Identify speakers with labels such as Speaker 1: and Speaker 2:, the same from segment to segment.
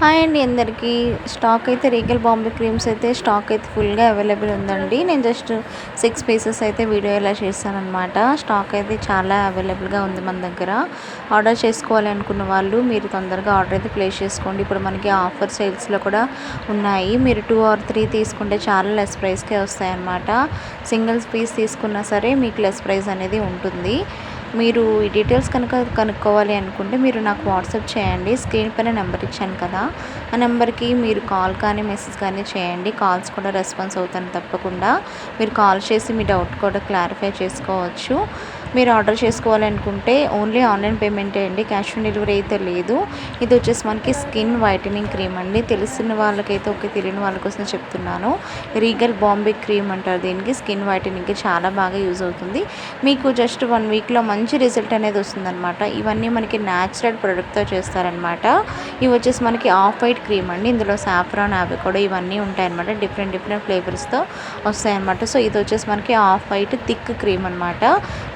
Speaker 1: Hi అండి అందరికీ. Stock అయితే రీగల్ బాంబే క్రీమ్స్ అయితే స్టాక్ అయితే ఫుల్గా అవైలబుల్ ఉందండి. నేను జస్ట్ 6 పీసెస్ అయితే వీడియో ఇలా చేశానమాట. స్టాక్ అయితే చాలా అవైలబుల్గా ఉంది మన దగ్గర. ఆర్డర్ చేసుకోవాలి అనుకున్న వాళ్ళు మీరు తొందరగా ఆర్డర్ అయితే ప్లేస్ చేసుకోండి. ఇప్పుడు మనకి ఆఫర్ సేల్స్లో కూడా ఉన్నాయి. మీరు 2 or 3 తీసుకుంటే చాలా లెస్ ప్రైస్కే వస్తాయన్నమాట. సింగిల్స్ పీస్ తీసుకున్నా సరే మీకు లెస్ ప్రైస్ అనేది ఉంటుంది. మీరు ఈ డీటెయిల్స్ కనుక్కోవాలి అనుకుంటే మీరు నాకు వాట్సాప్ చేయండి. స్క్రీన్ పైన నెంబర్ ఇచ్చాను కదా, ఆ నెంబర్కి మీరు కాల్ కానీ మెసేజ్ కానీ చేయండి. కాల్స్ కూడా రెస్పాన్స్ అవుతాను తప్పకుండా. మీరు కాల్ చేసి మీ డౌట్ కూడా క్లారిఫై చేసుకోవచ్చు. మీరు ఆర్డర్ చేసుకోవాలనుకుంటే ఓన్లీ ఆన్లైన్ పేమెంటే అండి, క్యాష్ ఆన్ డెలివరీ అయితే లేదు. ఇది వచ్చేసి మనకి స్కిన్ వైటనింగ్ క్రీమ్ అండి. తెలిసిన వాళ్ళకైతే ఓకే, తెలియని వాళ్ళ కోసం చెప్తున్నాను. రీగల్ బాంబే క్రీమ్ అంటారు దీనికి. స్కిన్ వైటనింగ్కి చాలా బాగా యూజ్ అవుతుంది. మీకు జస్ట్ 1 వీక్లో మంచి రిజల్ట్ అనేది వస్తుందన్నమాట. ఇవన్నీ మనకి న్యాచురల్ ప్రొడక్ట్తో చేస్తారనమాట. ఇవి వచ్చేసి మనకి ఆఫ్ వైట్ క్రీమ్ అండి. ఇందులో సాఫ్రాన్, అవకాడో ఇవన్నీ ఉంటాయన్నమాట. డిఫరెంట్ ఫ్లేవర్స్తో వస్తాయన్నమాట. సో ఇది వచ్చేసి మనకి ఆఫ్ వైట్ థిక్ క్రీమ్ అనమాట.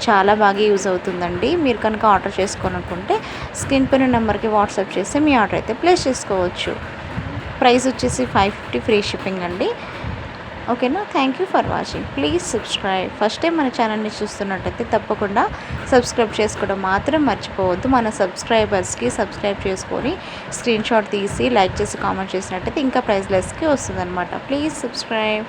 Speaker 1: చాలా బాగా యూజ్ అవుతుందండి. మీరు కనుక ఆర్డర్ చేసుకోవాలనుకుంటే స్క్రీన్ పైన నెంబర్కి వాట్సాప్ చేసి మీ ఆర్డర్ అయితే ప్లేస్ చేసుకోవచ్చు. ప్రైస్ వచ్చేసి 550 ఫ్రీ షిప్పింగ్ అండి. ఓకేనా. Thank you for watching. Please subscribe. First time మన ఛానల్ని చూస్తున్నట్టయితే తప్పకుండా సబ్స్క్రైబ్ చేసుకోవడం మాత్రం మర్చిపోవద్దు. మన సబ్స్క్రైబర్స్కి సబ్స్క్రైబ్ చేసుకొని స్క్రీన్ షాట్ తీసి లైక్ చేసి కామెంట్ చేసినట్టయితే ఇంకా ప్రైస్ లెస్కి వస్తుందన్నమాట. Please subscribe.